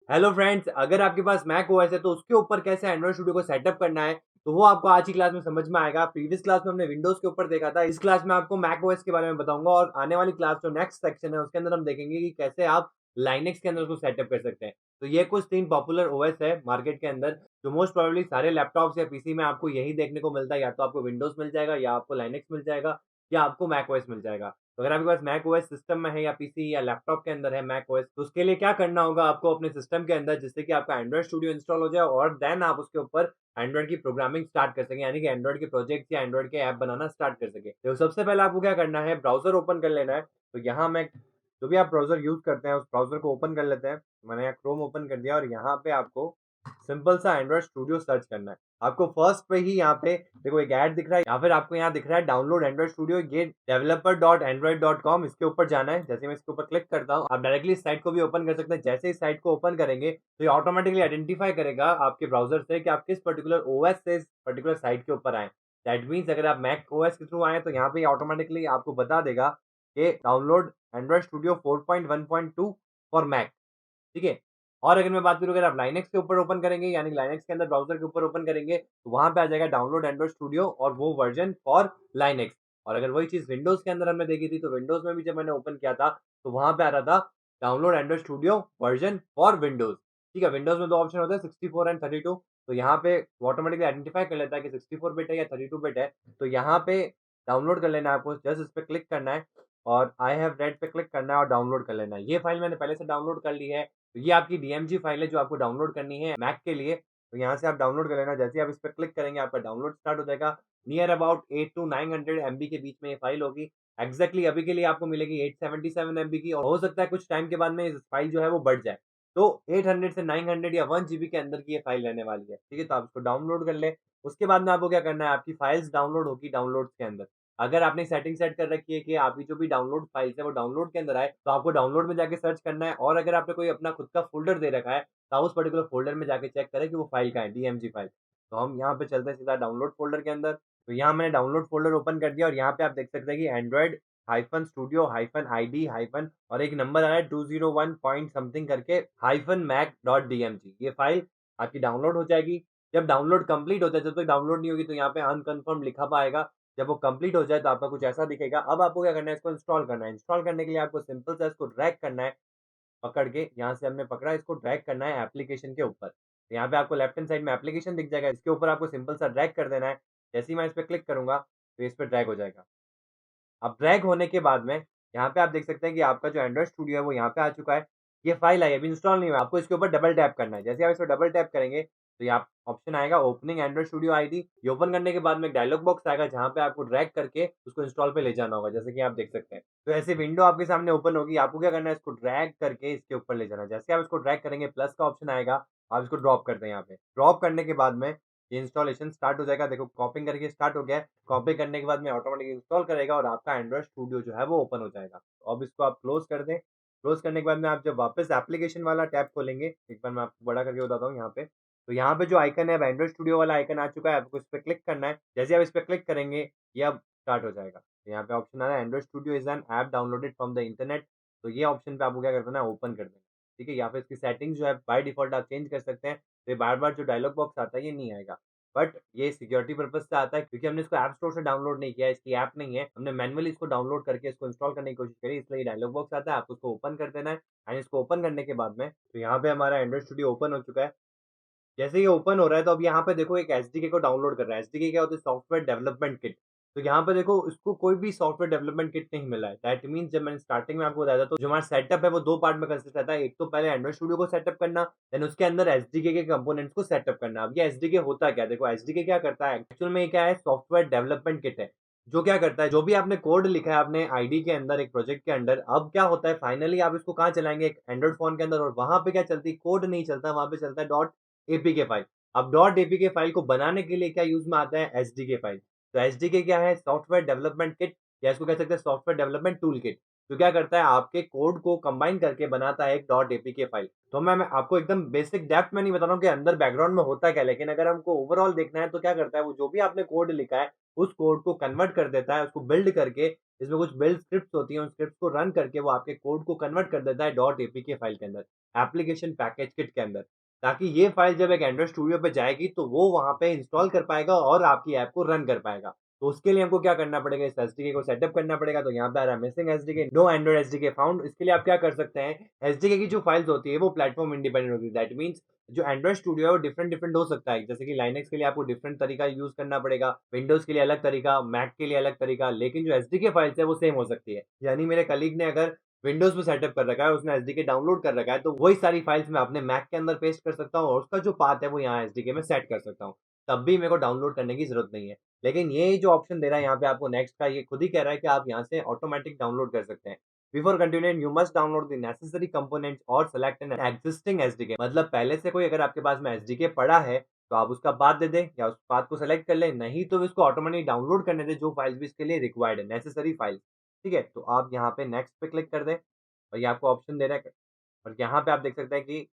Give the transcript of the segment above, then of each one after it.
Hello friends, अगर आपके पास Mac OS है तो उसके ऊपर कैसे एंड्रॉइड स्टूडियो को सेटअप करना है तो वो आपको आज की क्लास में समझ में आएगा। प्रीवियस क्लास में हमने विंडोज के ऊपर देखा था। इस क्लास में आपको मैक ओएस के बारे में बताऊंगा और आने वाली क्लास जो नेक्स्ट सेक्शन है उसके अंदर हम देखेंगे कि कैसे आप लाइनेक्स के अंदर उसको सेटअप कर सकते हैं। तो ये कुछ 3 पॉपुलर ओएस है मार्केट के अंदर, जो मोस्ट प्रोबेबली सारे लैपटॉप्स या पीसी में आपको यही देखने को मिलता है। या तो आपको विंडोज मिल जाएगा, या आपको लाइनेक्स मिल जाएगा, या आपको मैक ओएस मिल जाएगा। तो अगर आपके पास मैक ओएस सिस्टम में है या पीसी या लैपटॉप के अंदर है मैक ओएस, तो उसके लिए क्या करना होगा आपको अपने सिस्टम के अंदर, जिससे कि आपका एंड्रॉइड स्टूडियो इंस्टॉल हो जाए और देन आप उसके ऊपर एंड्रॉइड की प्रोग्रामिंग स्टार्ट कर सकें, यानी कि एंड्रॉइड के प्रोजेक्ट या एंड्रॉइड के ऐप बनाना स्टार्ट कर सके। तो सबसे पहले आपको क्या करना है, ब्राउजर ओपन कर लेना है। तो यहाँ मैं जो भी आप ब्राउजर यूज करते हैं उस ब्राउजर को ओपन कर लेते हैं। मैंने यहाँ क्रोम ओपन कर दिया और यहाँ पे आपको सिंपल सा एंड्रॉइड स्टूडियो सर्च करना है। आपको फर्स्ट पे ही यहाँ पे देखो एक ऐड दिख रहा है, या फिर आपको यहाँ दिख रहा है डाउनलोड एंड्रॉइड स्टूडियो, ये developer.android.com, इसके ऊपर जाना है। जैसे मैं इसके ऊपर क्लिक करता हूँ, आप डायरेक्टली इस साइट को भी ओपन कर सकते हैं। जैसे इस साइट को ओपन करेंगे तो ये ऑटोमेटिकली आइडेंटिफाई करेगा आपके ब्राउजर से कि आप किस पर्टिकुलर ओएस से इस पर्टिकुलर साइट के ऊपर आए। दैट मीन्स अगर आप मैक ओएस के थ्रू आए तो यहाँ पे ऑटोमेटिकली आपको बता देगा कि download Android Studio 4.1.2 for Mac. ठीक है। और अगर मैं बात करूँ, अगर आप लाइनेक्स के ऊपर ओपन करेंगे, यानी लाइनेक्स के अंदर ब्राउजर के ऊपर ओपन करेंगे, तो वहां पे आ जाएगा डाउनलोड एंड्रॉइड स्टूडियो और वो वर्जन फॉर लाइनेक्स। और अगर वही चीज विंडोज के अंदर हमने देखी थी, तो विंडोज में भी जब मैंने ओपन किया था तो वहां पे आ रहा था download Android studio version for Windows. ठीक है। विंडोज में 2 ऑप्शन होते हैं, 64 एंड 32। तो यहाँ पे ऑटोमेटिकली आइडेंटिफाई कर लेता है कि 64 बिट है या 32 बिट है। तो यहाँ पे डाउनलोड कर लेना है आपको, जस्ट इस पे क्लिक करना है और आई हैव रेड पे क्लिक करना है और डाउनलोड कर लेना है। ये फाइल मैंने पहले से डाउनलोड कर ली है। तो ये आपकी डीएमजी फाइल है जो आपको डाउनलोड करनी है मैक के लिए। तो यहाँ से आप डाउनलोड कर लेना। जैसे ही आप इस पर क्लिक करेंगे आपका डाउनलोड स्टार्ट हो जाएगा। नियर अबाउट 8 टू 900 MB के बीच में ये फाइल होगी। एग्जैक्टली अभी के लिए आपको मिलेगी 877 MB की, और हो सकता है कुछ टाइम के बाद में इस फाइल जो है वो बढ़ जाए। तो 800 से 900 या 1 GB के अंदर की ये फाइल रहने वाली है। ठीक है। तो आप इसको डाउनलोड कर ले। उसके बाद में आपको क्या करना है, आपकी फाइल्स डाउनलोड होगी डाउनलोड्स के अंदर। अगर आपने सेटिंग सेट कर रखी है कि आपकी जो भी डाउनलोड फाइल्स है वो डाउनलोड के अंदर आए, तो आपको डाउनलोड में जाके सर्च करना है। और अगर आपने कोई अपना खुद का फोल्डर दे रखा है तो आप उस पर्टिकुलर फोल्डर में जाके चेक करें कि वो फाइल कहाँ है, डीएमजी फाइल। तो हम यहाँ पे चलते हैं सीधा डाउनलोड फोल्डर के अंदर। तो यहाँ मैंने डाउनलोड फोल्डर ओपन कर दिया और यहाँ पे आप देख सकते हैं कि Android hyphen studio hyphen ID hyphen और एक नंबर आ रहा है 201 पॉइंट समथिंग करके हाइफन मैक डॉट डीएमजी। ये फाइल आपकी डाउनलोड हो जाएगी। जब डाउनलोड कंप्लीट हो जाए, जब तक डाउनलोड नहीं होगी तो यहाँ पे अनकन्फर्म लिखा पाएगा। जब वो कंप्लीट हो जाए तो आपका कुछ ऐसा दिखेगा। अब आपको क्या करना है, इसको इंस्टॉल करना है। इंस्टॉल करने के लिए आपको सिंपल सा इसको ड्रैग करना है, पकड़ के यहाँ से हमने पकड़ा, इसको ड्रैग करना है एप्लीकेशन के ऊपर। तो यहाँ पे आपको लेफ्ट हैंड साइड में एप्लीकेशन दिख जाएगा, इसके ऊपर आपको सिंपल सा ड्रैग कर देना है। जैसे ही मैं इस पे क्लिक करूंगा तो इस पे ड्रैग हो जाएगा। अब ड्रैग होने के बाद में यहाँ पे आप देख सकते हैं कि आपका जो एंड्रॉइड स्टूडियो है वो यहाँ पे आ चुका है। ये फाइल आई अभी इंस्टॉल नहीं हुआ, आपको इसके ऊपर डबल टैप करना है। जैसे आप इस पर डबल टैप करेंगे तो यहाँ ऑप्शन आएगा ओपनिंग एंड्रॉइड स्टूडियो आईडी। ये ओपन करने के बाद में एक डायलॉग बॉक्स आएगा जहाँ पे आपको ड्रैग करके उसको इंस्टॉल पे ले जाना होगा, जैसे कि आप देख सकते हैं। तो ऐसे विंडो आपके सामने ओपन होगी। आपको क्या करना है, इसको ड्रैग करके इसके ऊपर ले जाना है। जैसे आप इसको ड्रैग करेंगे प्लस का ऑप्शन आएगा, आप इसको ड्रॉप करते हैं। यहाँ पे ड्रॉप करने के बाद में ये इंस्टॉलेशन स्टार्ट हो जाएगा। देखो कॉपिंग करके स्टार्ट हो गया है। कॉपी करने के बाद में ऑटोमेटिक इंस्टॉल करेगा और आपका एंड्रॉइड स्टूडियो जो है वो ओपन हो जाएगा। तो अब इसको आप क्लोज कर दें। क्लोज करने के बाद में आप जब वापस एप्लीकेशन वाला टैब खोलेंगे, एक बार मैं आपको बड़ा करके बताता हूँ यहाँ पे। तो यहाँ पे जो आइकन है, अब एंड्रॉइड स्टूडियो वाला आइकन आ चुका है, आपको इस पे क्लिक करना है। जैसे आप इस पे क्लिक करेंगे ये अब स्टार्ट हो जाएगा। तो यहाँ पे ऑप्शन आ रहा है Android studio is an app downloaded from the internet. तो ये ऑप्शन पे आपको क्या कर देना है, ओपन कर देना। ठीक है। या फिर इसकी सेटिंग जो है बाय डिफॉल्ट आप चेंज कर सकते हैं। तो बार बार जो डायलॉग बॉक्स आता है ये नहीं आएगा, बट ये सिक्योरिटी पर्पज से आता है क्योंकि हमने इसको ऐप स्टोर से डाउनलोड नहीं किया है, इसकी ऐप नहीं है। हमने मैन्युअली इसको डाउनलोड करके इसको इंस्टॉल करने की कोशिश करी, इसलिए डायलॉग बॉक्स आता है। आपको इसको ओपन कर देना है एंड इसको ओपन करने के बाद में तो यहाँ पे हमारा एंड्रॉइड स्टूडियो ओपन हो चुका है। जैसे ये ओपन हो रहा है तो अब यहाँ पे देखो एक एसडीके को डाउनलोड कर रहा है। एसडीके क्या होता है, सॉफ्टवेयर डेवलपमेंट किट। तो यहाँ पे देखो इसको कोई भी सॉफ्टवेयर डेवलपमेंट किट नहीं मिला है। दैट मींस जब मैंने स्टार्टिंग में आपको बताया था तो जो हमारा सेटअप है वो 2 पार्ट में कंसिस्ट रहता है। एक तो पहले एंड्रॉइड स्टूडियो को सेटअप करना, देन उसके अंदर एसडीके के कंपोनेंट्स को सेटअप करना। अब ये एसडीके होता क्या है, देखो एसडीके क्या करता है एक्चुअल में, ये क्या है, सॉफ्टवेयर डेवलपमेंट किट है। जो क्या करता है, जो भी आपने कोड लिखा है अपने आईडी के अंदर एक प्रोजेक्ट के अंदर, अब क्या होता है फाइनली आप इसको कहाँ चलाएंगे, एक एंड्रॉइड फोन के अंदर, और वहां पे क्या चलती है, कोड नहीं चलता, वहां पे चलता है डॉट एपीके फाइल। अब डॉट एपीके फाइल को बनाने के लिए क्या यूज में आता है, एसडीके फाइल। तो एसडीके क्या है, सॉफ्टवेयर डेवलपमेंट किट, या इसको कह सकते हैं सॉफ्टवेयर डेवलपमेंट टूल किट। तो क्या करता है, आपके कोड को कंबाइन करके बनाता है एक डॉट एपीके फाइल। तो मैं आपको एकदम बेसिक डेप्थ में नहीं बता रहा हूँ कि अंदर बैकग्राउंड में होता क्या, लेकिन अगर हमको ओवरऑल देखना है तो क्या करता है, वो जो भी आपने कोड लिखा है उस कोड को कन्वर्ट कर देता है, उसको बिल्ड करके इसमें कुछ बिल्ड स्क्रिप्ट्स होती हैं, उन स्क्रिप्ट्स को रन करके वो आपके कोड को कन्वर्ट कर देता है .apk फाइल के अंदर, एप्लीकेशन पैकेज किट के अंदर, ताकि ये फाइल जब एक एंड्रॉइड स्टूडियो पे जाएगी तो वो वहाँ पे इंस्टॉल कर पाएगा और आपकी ऐप को रन कर पाएगा। तो उसके लिए हमको क्या करना पड़ेगा, इस एसडीके को सेटअप करना पड़ेगा। तो यहाँ पे आ रहा है missing SDK, no Android SDK found. इसके लिए आप क्या कर सकते हैं, एसडीके की जो फाइल्स होती है वो प्लेटफॉर्म इंडिपेंडेंट होती है। दैट मीन्स जो एंड्रॉइड स्टूडियो है वो डिफरेंट डिफरेंट हो सकता है, जैसे कि लाइनेक्स के लिए आपको डिफरेंट तरीका यूज करना पड़ेगा, विंडोज के लिए अलग तरीका, मैक के लिए अलग तरीका, लेकिन जो एसडीके फाइल्स है वो सेम हो सकती है। यानी मेरे कलीग ने अगर विंडोज पे सेटअप कर रखा है, उसने एसडीके डाउनलोड कर रखा है, तो वही सारी फाइल्स मैं अपने मैक के अंदर पेस्ट कर सकता हूँ और उसका जो पाथ है वो यहाँ एसडीके में सेट कर सकता हूँ। तब भी मेरे को डाउनलोड करने की जरूरत नहीं है। लेकिन ये जो ऑप्शन दे रहा है यहाँ पे आपको नेक्स्ट का, ये खुद ही कह रहा है कि आप यहाँ से ऑटोमेटिक डाउनलोड कर सकते हैं। Before continuing you must download the necessary components और सेलेक्ट एन एक्जिस्टिंग एसडीके। मतलब पहले से कोई अगर आपके पास में एसडीके पड़ा है तो आप उसका पाथ दे दें या उस पाथ को सेलेक्ट कर लें, नहीं तो इसको ऑटोमेटिक डाउनलोड करने दें जो फाइल्स भी इसके लिए रिक्वायर्ड है, नेसेसरी फाइल्स। ठीक है, तो आप यहाँ पे नेक्स्ट पे क्लिक कर दें और ये आपको ऑप्शन दे रहा है और यहाँ पे आप देख सकते हैं कि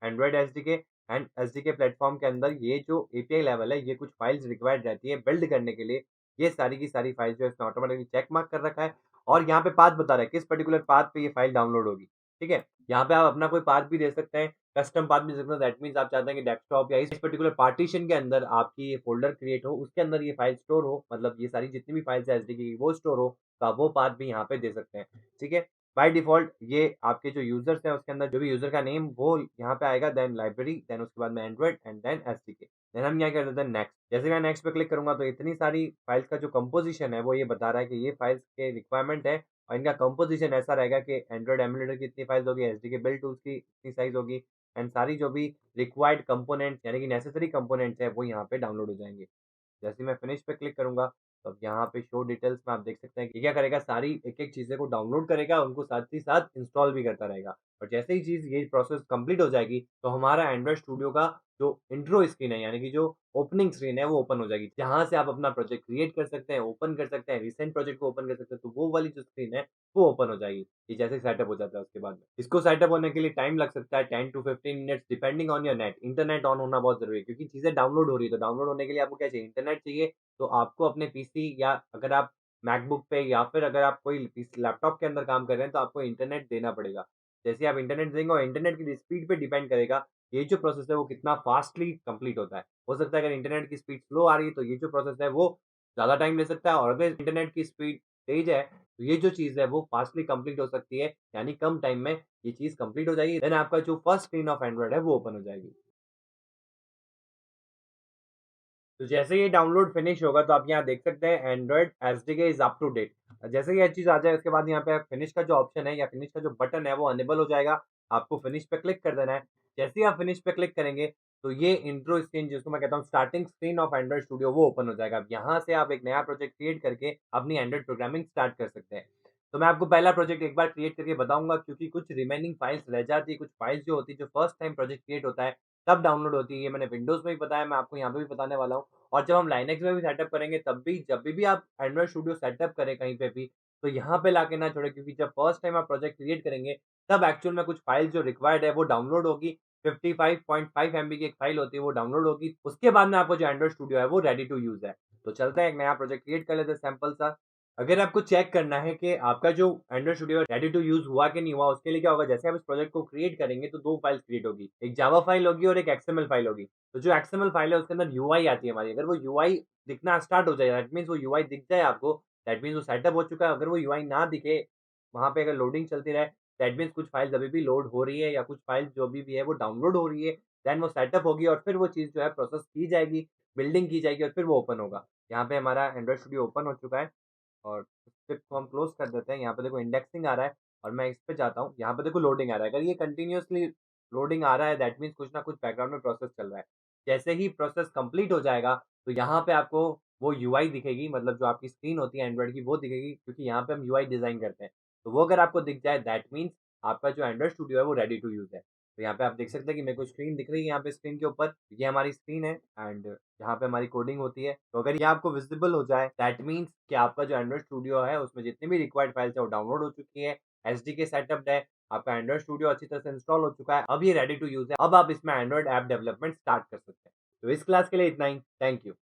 Android SDK and SDK platform के अंदर ये जो एपीआई लेवल है, ये कुछ फाइल्स रिक्वायर्ड रहती है बिल्ड करने के लिए। ये सारी की सारी फाइल्स जो है इसने ऑटोमेटिकली चेक मार्क कर रखा है और यहाँ पे पाथ बता रहा है किस पर्टिकुलर पाथ पे ये फाइल डाउनलोड होगी। ठीक है, यहाँ पे आप अपना कोई पाथ भी दे सकते हैं, कस्टम पाथ भी दे सकते हैं। दैट मीन्स आप चाहते हैं कि डेस्कटॉप या इस पर्टिकुलर पार्टीशन के अंदर आपकी ये फोल्डर क्रिएट हो, उसके अंदर ये फाइल स्टोर हो, मतलब ये सारी जितनी भी फाइल्स है एसडीके की वो स्टोर हो, तो आप वो पाथ भी यहाँ पे दे सकते हैं। ठीक है, बाय डिफ़ॉल्ट ये आपके जो यूज़र्स हैं उसके अंदर जो भी यूज़र का नेम वो यहाँ पे आएगा, देन लाइब्रेरी, देन उसके बाद में Android and then SDK. Then हम यहाँ कर देते हैं नेक्स्ट। जैसे मैं नेक्स्ट पे क्लिक करूँगा तो इतनी सारी फाइल्स का जो कंपोज़िशन है वो ये बता रहा है कि ये फाइल्स के रिक्वायरमेंट है और इनका कंपोज़िशन ऐसा रहेगा कि एंड्रॉइड एमुलेटर की इतनी फाइल्स होगी, एसडीके बिल्ड टूल्स की इतनी साइज़ होगी एंड सारी जो भी रिक्वायर्ड कंपोनेंट्स यानी कि नेसेसरी कंपोनेंट्स है वो यहाँ पे डाउनलोड हो जाएँगे। जैसे ही मैं फिनिश पे क्लिक करूँगा, तो अब यहाँ पे शो डिटेल्स में आप देख सकते हैं कि क्या करेगा, सारी एक-एक चीज़ें को डाउनलोड करेगा, उनको साथ ही साथ इंस्टॉल भी करता रहेगा। और जैसे ही चीज़ ये प्रोसेस कंप्लीट हो जाएगी, तो हमारा एंड्रॉइड स्टूडियो का जो इंट्रो स्क्रीन है, यानी कि जो ओपनिंग स्क्रीन है, वो ओपन हो जाएगी। जहाँ से आप अपना प्रोजेक्ट क्रिएट कर सकते हैं, ओपन कर सकते हैं, रिसेंट प्रोजेक्ट को ओपन कर सकते हैं, तो वो वाली जो स्क्रीन है, वो ओपन हो जाएगी। ये जैसे सेटअप हो जाता है उसके बाद में। इसको सेटअप होने के लिए टाइम लग सकता है 10 to 15 minutes depending on your net. Internet on होना बहुत ज़रूरी है क्योंकि चीज़ें डाउनलोड हो रही है, तो डाउनलोड होने के लिए आपको क्या चाहिए? इंटरनेट चाहिए। तो आपको अपने पीसी या अगर आप मैकबुक पे या फिर अगर आप कोई लैपटॉप के अंदर काम कर रहे हैं तो आपको इंटरनेट देना पड़ेगा। जैसे आप इंटरनेट देंगे और इंटरनेट की स्पीड पे डिपेंड करेगा ये जो प्रोसेस है वो कितना फास्टली कंप्लीट होता है। हो सकता है अगर इंटरनेट की स्पीड स्लो आ रही है तो ये जो प्रोसेस है वो ज़्यादा टाइम ले सकता है और अगर इंटरनेट की स्पीड तेज है तो ये जो चीज़ है वो फास्टली कंप्लीट हो सकती है, यानी कम टाइम में ये चीज़ कंप्लीट हो जाएगी। देन आपका जो फर्स्ट स्क्रीन ऑफ एंड्रॉइड है वो ओपन हो जाएगी। तो जैसे ये डाउनलोड फिनिश होगा तो आप यहाँ देख सकते हैं Android SDK is up to date. जैसे ये चीज़ आ जाए उसके बाद यहाँ पे फिनिश का जो ऑप्शन है या फिनिश का जो बटन है वो अनेबल हो जाएगा। आपको फिनिश पे क्लिक कर देना है। जैसे ही आप फिनिश पे क्लिक करेंगे तो ये इंट्रो स्क्रीन जिसको मैं कहता हूँ starting screen of Android studio वो ओपन हो जाएगा। अब यहाँ से आप एक नया प्रोजेक्ट क्रिएट करके अपनी एंड्रॉइड प्रोग्रामिंग स्टार्ट कर सकते हैं। तो मैं आपको पहला प्रोजेक्ट एक बार क्रिएट करके बताऊंगा क्योंकि कुछ रिमेनिंग फाइल्स रह जाती है, कुछ फाइल्स जो होती है जो फर्स्ट टाइम प्रोजेक्ट क्रिएट होता है तब डाउनलोड होती है। ये मैंने विंडोज़ में भी बताया, मैं आपको यहाँ पे भी बताने वाला हूँ। और जब हम लाइनेक्स में भी सेटअप करेंगे तब भी जब भी आप एंड्रॉइड स्टूडियो सेटअप करें कहीं पे भी, तो यहाँ पे लाके ना छोड़ें क्योंकि जब फर्स्ट टाइम आप प्रोजेक्ट क्रिएट करेंगे तब एक्चुअल में कुछ फाइल जो रिक्वायर्ड है वो डाउनलोड होगी। 55.5 एमबी की एक फाइल होती है वो डाउनलोड होगी। उसके बाद में आपको जो एंड्रॉइड स्टूडियो है वो रेडी टू यूज़ है। तो चलते हैं एक नया प्रोजेक्ट क्रिएट कर लेते हैं सैंपल सा। अगर आपको चेक करना है कि आपका जो Android Studio ready to use हुआ कि नहीं हुआ, उसके लिए क्या होगा, जैसे आप इस प्रोजेक्ट को क्रिएट करेंगे तो 2 फाइल्स क्रिएट होगी। एक जावा फाइल होगी और एक एक्सएमएल फाइल होगी। तो जो एक्सएमएल फाइल है उसके अंदर यूआई आती है हमारी। अगर वो यूआई दिखना स्टार्ट हो जाए दैट मीन्स वो यूआई दिख जाए आपको, दैट मीन्स वो सेटअप हो चुका है। अगर वो यूआई ना दिखे, वहाँ पे अगर लोडिंग चलती रहे, दैट मीन्स कुछ फाइल्स अभी भी लोड हो रही है या कुछ फाइल्स जो भी है वो डाउनलोड हो रही है। देन वो सेटअप होगी और फिर वो चीज़ जो है प्रोसेस की जाएगी, बिल्डिंग की जाएगी और फिर वो ओपन होगा। यहाँ पे हमारा एंड्रॉइड स्टूडियो ओपन हो चुका है और स्क्रिप्ट को हम क्लोज़ कर देते हैं। यहाँ पे देखो इंडेक्सिंग आ रहा है और मैं इस पे जाता हूँ। यहाँ पे देखो लोडिंग आ रहा है। अगर ये कंटीन्यूअसली लोडिंग आ रहा है दैट मीन्स कुछ ना कुछ बैकग्राउंड में प्रोसेस चल रहा है। जैसे ही प्रोसेस कंप्लीट हो जाएगा तो यहाँ पे आपको वो यूआई दिखेगी, मतलब जो आपकी स्क्रीन होती है एंड्रॉइड की वो दिखेगी क्योंकि यहाँ पे हम यूआई डिज़ाइन करते हैं। तो वो अगर आपको दिख जाए दैट मीन्स आपका जो एंड्रॉइड स्टूडियो है वो रेडी टू यूज़ है। तो यहाँ पे आप देख सकते हैं कि मेरे को स्क्रीन दिख रही है यहाँ पे स्क्रीन के ऊपर, ये हमारी स्क्रीन है एंड यहाँ पे हमारी कोडिंग होती है। तो अगर ये आपको विजिबल हो जाए दैट मीन्स कि आपका जो एंड्रॉइड स्टूडियो है उसमें जितनी भी रिक्वायर्ड फाइल्स है वो डाउनलोड हो चुकी है, एसडीके सेटअप्ड है, आपका एंड्रॉइड स्टूडियो अच्छी तरह से इंस्टॉल हो चुका है। अब ये रेडी टू यूज़ है। अब आप इसमें एंड्रॉइड ऐप डेवलपमेंट स्टार्ट कर सकते हैं। तो इस क्लास के लिए इतना ही। Thank you.